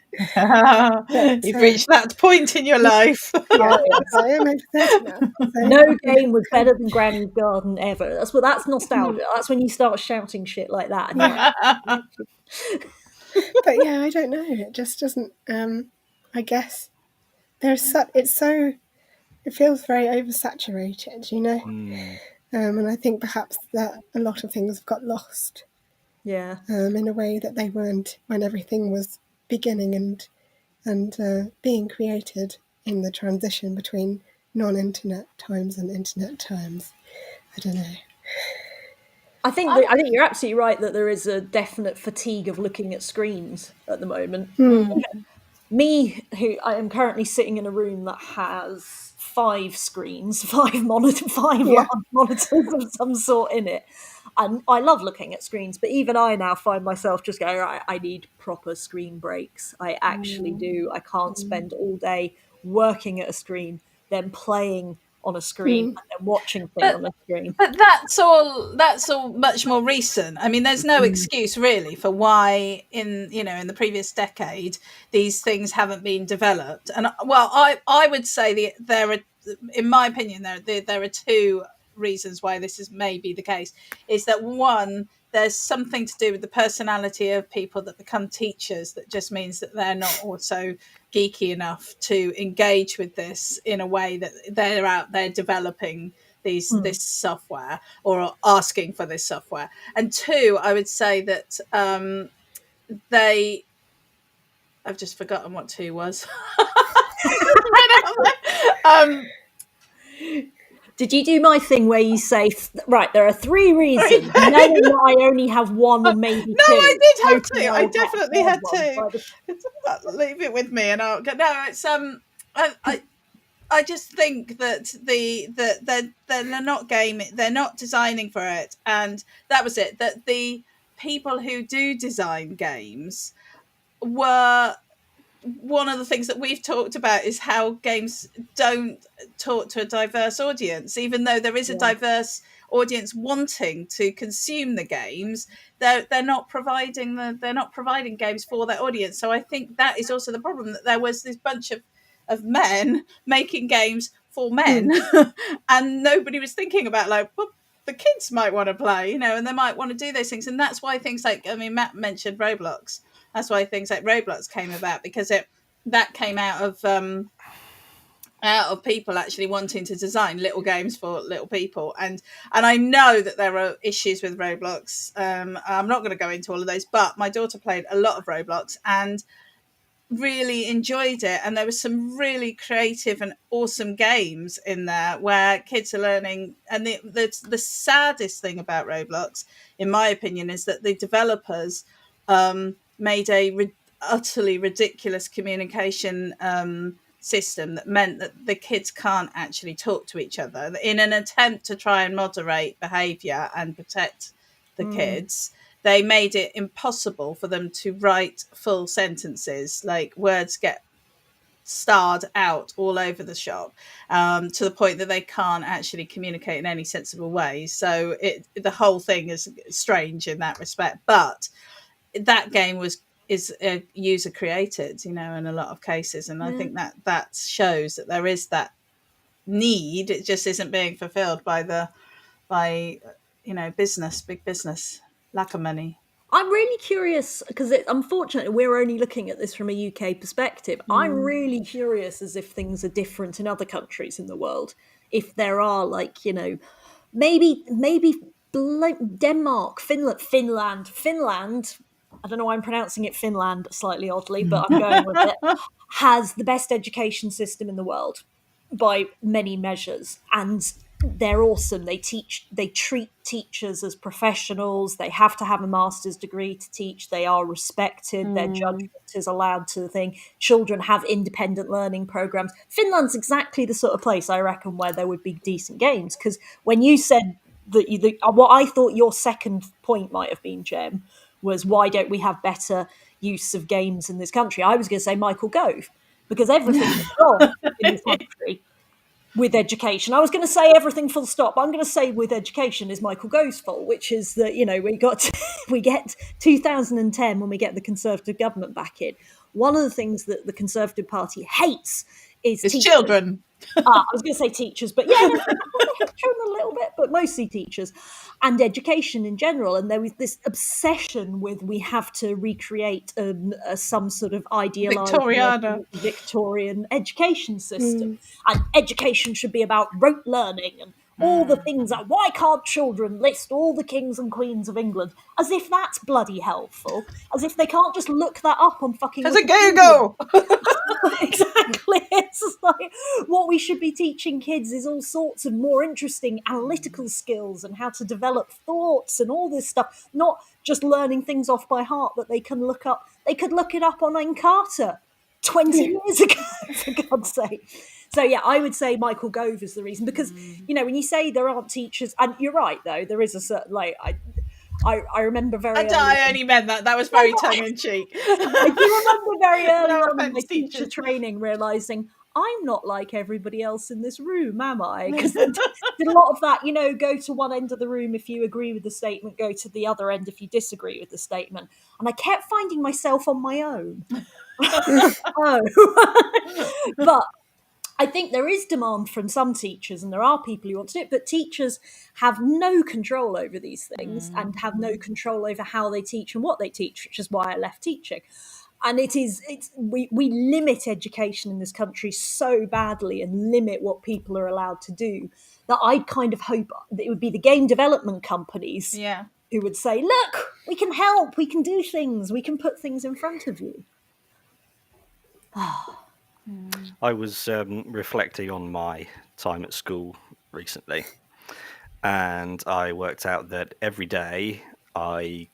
You've reached that point in your life. Yeah, I am over 30 now. So. No game was better than Granny's Garden ever. That's nostalgia. That's when you start shouting shit like that. And But yeah, I don't know. It just doesn't. I guess it feels very oversaturated, you know. And I think perhaps that a lot of things have got lost. Yeah. In a way that they weren't when everything was beginning and being created in the transition between non-internet times and internet times. I don't know. I think you're absolutely right that there is a definite fatigue of looking at screens at the moment. Me, who I am currently sitting in a room that has 5 screens, 5 large monitors of some sort in it. And I love looking at screens, but even I now find myself just going, right, I need proper screen breaks. I actually do. I can't spend all day working at a screen, then playing on a screen and then watching things on a screen. But that's all much more recent. I mean, there's no excuse really for why in the previous decade these things haven't been developed. And well, I would say there are, in my opinion, there are 2 reasons why this is maybe the case. Is that one, there's something to do with the personality of people that become teachers that just means that they're not also geeky enough to engage with this in a way that they're out there developing this software or asking for this software. And 2, I would say that I've just forgotten what 2 was. Did you do my thing where you say, right, there are 3 reasons, knowing that I only have 1 or maybe 2? No, I did have 2. I definitely had 2. Leave it with me, and I'll go. No, it's I just think that they're not gaming, they're not designing for it, and that was it. That the people who do design games were. One of the things that we've talked about is how games don't talk to a diverse audience, even though there is a diverse audience wanting to consume the games, they're not providing games for their audience. So I think that is also the problem, that there was this bunch of men making games for men, and nobody was thinking about like, well, the kids might want to play, and they might want to do those things. And that's why things like, Matt mentioned Roblox. That's why things like Roblox came about, because that came out of people actually wanting to design little games for little people. And I know that there are issues with Roblox. I'm not going to go into all of those, but my daughter played a lot of Roblox and really enjoyed it, and there was some really creative and awesome games in there where kids are learning. And the saddest thing about Roblox, in my opinion, is that the developers made a utterly ridiculous communication system that meant that the kids can't actually talk to each other, in an attempt to try and moderate behavior and protect the kids. They made it impossible for them to write full sentences. Like, words get starred out all over the shop, to the point that they can't actually communicate in any sensible way. So the whole thing is strange in that respect. But that game is user created, in a lot of cases. And I think that shows that there is that need. It just isn't being fulfilled by business, big business. Lack of money. I'm really curious, because unfortunately we're only looking at this from a UK perspective. I'm really curious as if things are different in other countries in the world. If there are, like, maybe Denmark, Finland. I don't know why I'm pronouncing it Finland slightly oddly, but I'm going with it. Has the best education system in the world by many measures, and they're awesome. They treat teachers as professionals. They have to have a master's degree to teach. They are respected. Their judgment is allowed to think. Children have independent learning programs. Finland's exactly the sort of place, I reckon, where there would be decent games. Because when you said that, what I thought your second point might have been, Jem, was why don't we have better use of games in this country? I was going to say Michael Gove, because everything is wrong in this country with education. I was going to say everything full stop. I'm going to say with education is Michael Gove's fault, which is that, we get 2010 when we get the Conservative government back in. One of the things that the Conservative Party hates is children. I was going to say teachers, but yeah, children a little bit, but mostly teachers, and education in general. And there was this obsession with, we have to recreate some sort of idealized Victorian education system, and education should be about rote learning and all the things that, why can't children list all the kings and queens of England? As if that's bloody helpful. As if they can't just look that up on fucking Google. Exactly. It's like, what we should be teaching kids is all sorts of more interesting analytical skills and how to develop thoughts and all this stuff, not just learning things off by heart that they can look up. They could look it up on Encarta 20 years ago, for God's sake. So yeah, I would say Michael Gove is the reason, because when you say there aren't teachers, and you're right though, there is a certain, like, I remember very early. I only meant that was very tongue in cheek. I do remember very early on in my teacher training realising, I'm not like everybody else in this room, am I? Because did a lot of that, go to one end of the room if you agree with the statement, go to the other end if you disagree with the statement. And I kept finding myself on my own. But I think there is demand from some teachers, and there are people who want to do it, but teachers have no control over these things and have no control over how they teach and what they teach, which is why I left teaching. And we limit education in this country so badly and limit what people are allowed to do, that I kind of hope that it would be the game development companies who would say, look, we can help, we can do things, we can put things in front of you. I was reflecting on my time at school recently, and I worked out that every day I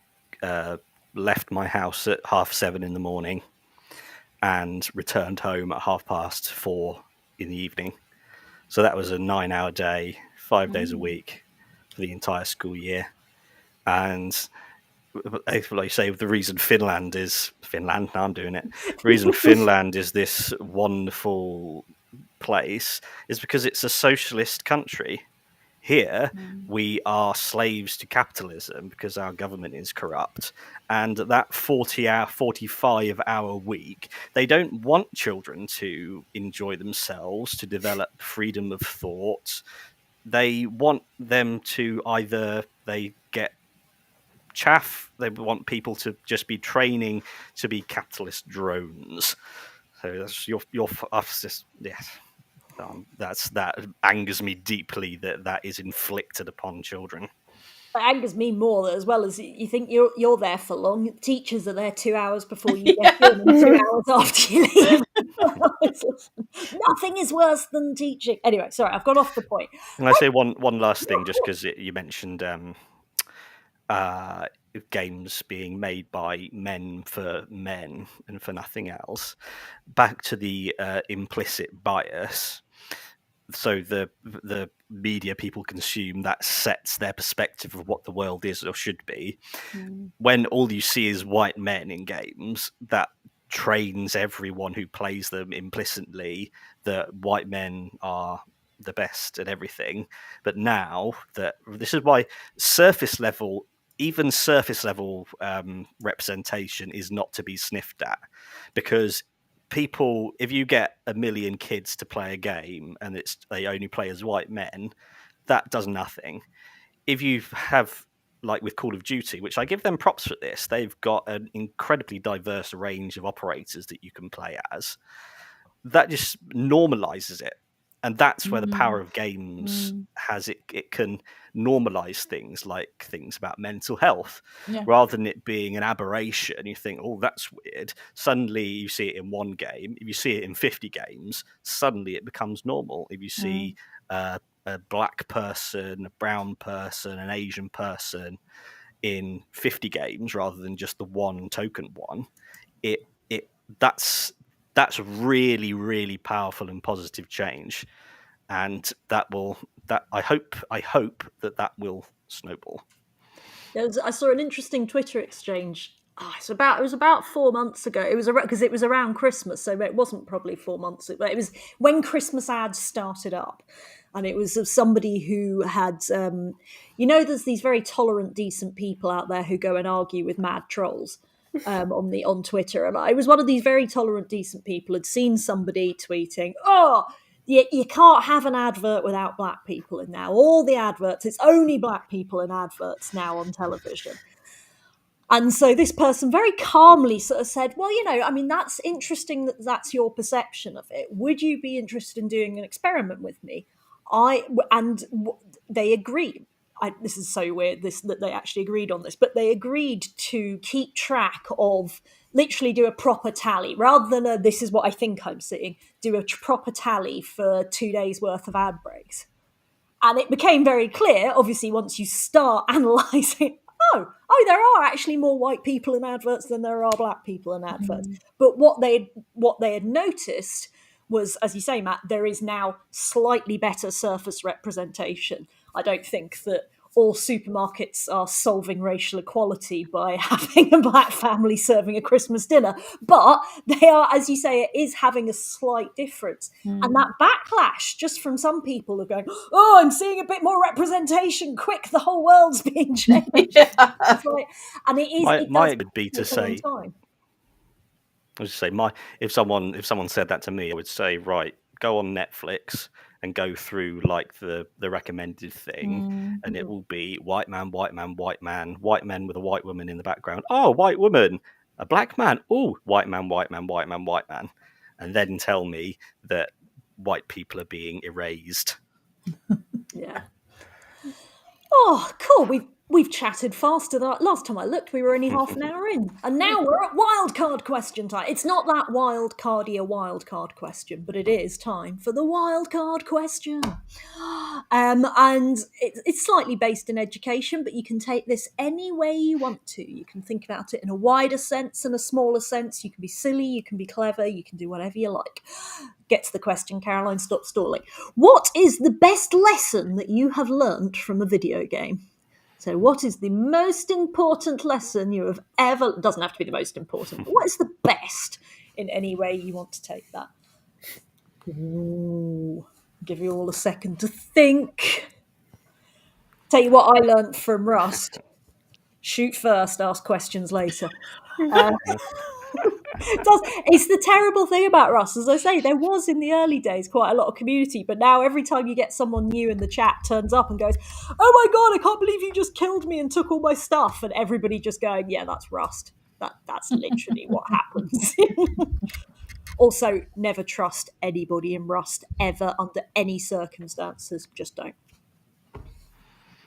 left my house at 7:30 in the morning and returned home at 4:30 in the evening. So that was a 9-hour day, 5 days a week for the entire school year. And like you say, the reason Finland, now I'm doing it. The reason Finland is this wonderful place is because it's a socialist country. Here, we are slaves to capitalism because our government is corrupt. And that 45-hour week, they don't want children to enjoy themselves, to develop freedom of thought. They want them to either they get chaff, they want people to just be training to be capitalist drones. So that's that angers me deeply that is inflicted upon children. It angers me more that, as well as you think you're there for long. Teachers are there 2 hours before you get in and 2 hours after you leave. Nothing is worse than teaching. Anyway, sorry, I've gone off the point. And I say one last thing, just because you mentioned games being made by men for men and for nothing else. Back to the implicit bias. So the media people consume, that sets their perspective of what the world is or should be. When all you see is white men in games, that trains everyone who plays them implicitly that white men are the best at everything. But now that this is why surface level representation is not to be sniffed at, because people, if you get 1 million kids to play a game and they only play as white men, that does nothing. If you have, like with Call of Duty, which I give them props for this, they've got an incredibly diverse range of operators that you can play as. That just normalizes it. And that's where the power of games has it. It can normalize things like things about mental health, rather than it being an aberration. You think, oh, that's weird. Suddenly you see it in one game. If you see it in 50 games, suddenly it becomes normal. If you see a black person, a brown person, an Asian person in 50 games rather than just the one token one, that's really, really powerful and positive change, and I hope that will snowball. I saw an interesting Twitter exchange. It was about 4 months ago. It was because it was around Christmas, so it wasn't probably 4 months ago. It was when Christmas ads started up, and it was of somebody who had, there's these very tolerant, decent people out there who go and argue with mad trolls. On Twitter, and I was one of these very tolerant, decent people. Had seen somebody tweeting, "Oh, you can't have an advert without black people in now. All the adverts, it's only black people in adverts now on television." And so this person very calmly sort of said, "Well, that's interesting that that's your perception of it. Would you be interested in doing an experiment with me?" They agreed. This is so weird that they actually agreed on this, but they agreed to keep track of, literally do a proper tally rather than this is what I think I'm seeing, do a proper tally for 2 days worth of ad breaks. And it became very clear, obviously, once you start analysing, oh, there are actually more white people in adverts than there are black people in adverts. But what they had noticed was, as you say, Matt, there is now slightly better surface representation. I don't think that all supermarkets are solving racial equality by having a black family serving a Christmas dinner, but they are, as you say, it is having a slight difference. And that backlash just from some people are going, "Oh, I'm seeing a bit more representation, quick, the whole world's being changed." And it is. Mine would be to say, I was just say, if someone said that to me, I would say, right, go on Netflix and go through like the recommended thing, and it will be white man, white man, white man, white men with a white woman in the background. Oh, white woman, a black man. Oh, white man, white man, white man, white man, and then tell me that white people are being erased. Yeah. Oh, cool. We've chatted faster than last time I looked. We were only half an hour in, and now we're at wildcard question time. It's not that wildcardy a wildcard question, but it is time for the wildcard question. And it's slightly based in education, but you can take this any way you want to. You can think about it in a wider sense and a smaller sense. You can be silly, you can be clever, you can do whatever you like. Get to the question, Caroline, stop stalling. What is the best lesson that you have learnt from a video game? So what is the most important lesson you have ever... It doesn't have to be the most important, but what is the best in any way you want to take that? Ooh, give you all a second to think. Tell you what I learnt from Rust: shoot first, ask questions later. It's the terrible thing about Rust. As I say, there was in the early days quite a lot of community, but now every time you get someone new in the chat turns up and goes, "Oh my god, I can't believe you just killed me and took all my stuff," and everybody just going, "Yeah, that's Rust. That's literally what happens." Also, never trust anybody in Rust ever under any circumstances. Just don't.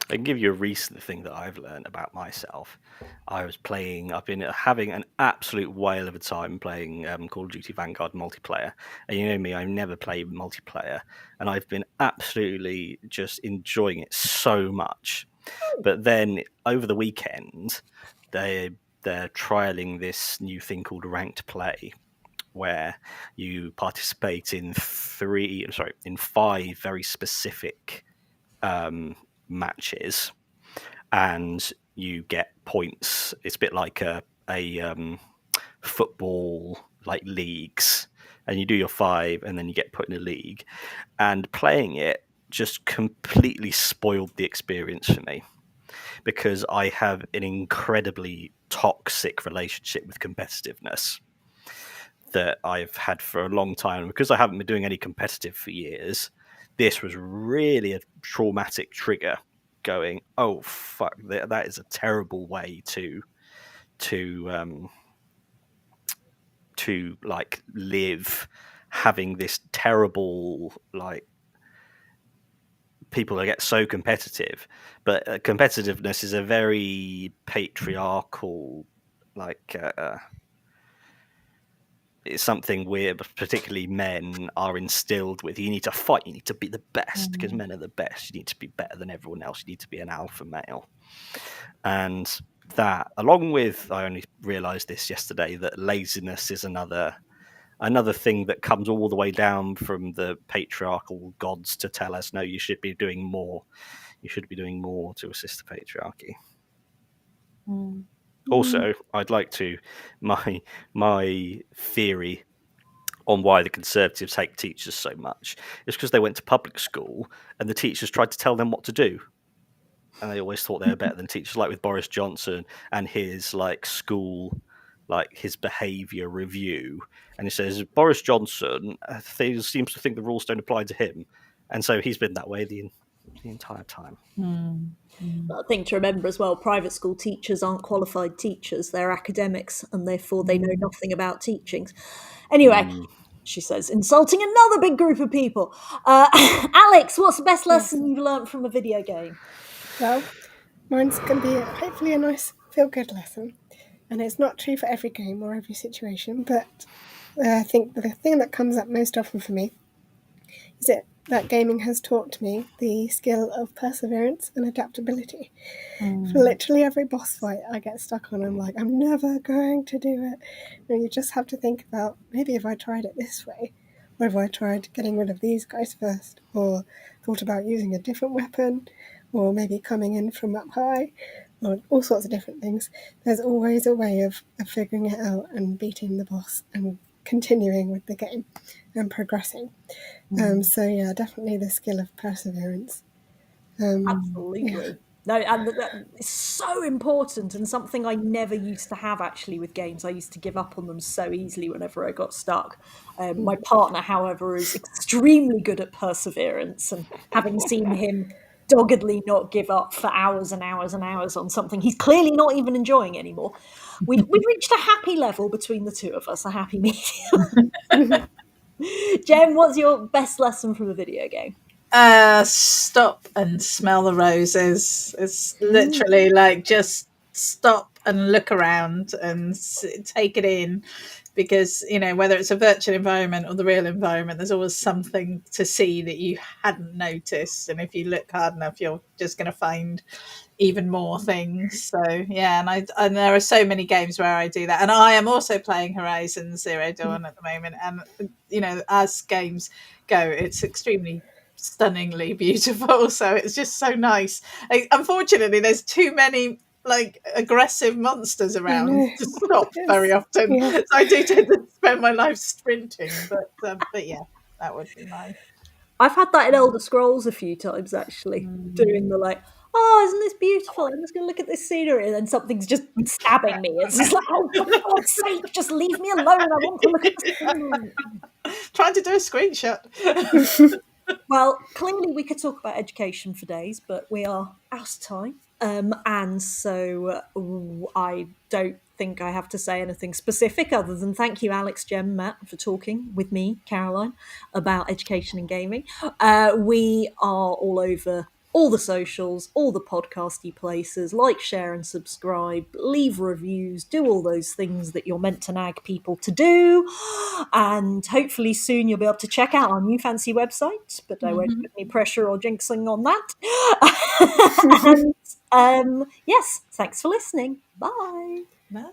I can give you a recent thing that I've learned about myself. I've been having an absolute whale of a time playing Call of Duty Vanguard multiplayer. And you know me, I never play multiplayer. And I've been absolutely just enjoying it so much. But then over the weekend, they're trialing this new thing called ranked play, where you participate in 5 very specific matches, and you get points. It's a bit like a football like leagues, and you do your 5 and then you get put in a league. And playing it just completely spoiled the experience for me, because I have an incredibly toxic relationship with competitiveness that I've had for a long time. Because I haven't been doing any competitive for years, this was really a traumatic trigger, going, oh fuck, that is a terrible way to like live, having this terrible, like, people that get so competitive. But competitiveness is a very patriarchal, like it's something where particularly men are instilled with. You need to fight, you need to be the best, because men are the best. You need to be better than everyone else, you need to be an alpha male. And that, along with, I only realized this yesterday, that laziness is another thing that comes all the way down from the patriarchal gods to tell us, no, you should be doing more to assist the patriarchy. Also, I'd like to, my theory on why the Conservatives hate teachers so much is because they went to public school and the teachers tried to tell them what to do, and they always thought they were better than teachers. Like with Boris Johnson and his like school, like his behaviour review, and he says Boris Johnson seems to think the rules don't apply to him, and so he's been that way the entire time. I think to remember as well, private school teachers aren't qualified teachers, they're academics, and therefore they know nothing about teaching. Anyway, she says, insulting another big group of people. Alex, what's the best lesson you've learnt from a video game? Well, mine's going to be hopefully a nice feel-good lesson. And it's not true for every game or every situation, but I think the thing that comes up most often for me is that gaming has taught me the skill of perseverance and adaptability. For literally every boss fight I get stuck on, I'm like, I'm never going to do it. And you just have to think about, maybe if I tried it this way, or if I tried getting rid of these guys first, or thought about using a different weapon, or maybe coming in from up high, or all sorts of different things. There's always a way of figuring it out and beating the boss and continuing with the game and progressing. So yeah, definitely the skill of perseverance. Absolutely. Yeah. No, and it's so important, and something I never used to have actually with games. I used to give up on them so easily whenever I got stuck. My partner, however, is extremely good at perseverance, and having seen him doggedly not give up for hours and hours and hours on something he's clearly not even enjoying anymore, we've reached a happy level between the two of us, a happy medium. Jem, what's your best lesson from a video game? Stop and smell the roses. It's literally like, just stop and look around and take it in, because whether it's a virtual environment or the real environment, there's always something to see that you hadn't noticed, and if you look hard enough, you're just going to find even more things. So yeah, and there are so many games where I do that, and I am also playing Horizon Zero Dawn at the moment, and as games go, it's extremely stunningly beautiful, so it's just so nice. Unfortunately, there's too many like aggressive monsters around to stop very often. Yeah. So I do tend to spend my life sprinting, but yeah, that would be nice. I've had that in Elder Scrolls a few times actually, doing the like, oh, isn't this beautiful? I'm just going to look at this scenery, and then something's just stabbing me. It's just like, oh, for God's sake, just leave me alone. I want to look at the scenery. Trying to do a screenshot. Well, clearly we could talk about education for days, but we are out of time. And so I don't think I have to say anything specific other than thank you, Alex, Jem, Matt, for talking with me, Caroline, about education and gaming. We are all over all the socials, all the podcasty places. Like, share, and subscribe. Leave reviews. Do all those things that you're meant to nag people to do. And hopefully soon you'll be able to check out our new fancy website. But I won't put any pressure or jinxing on that. And yes, thanks for listening. Bye. No.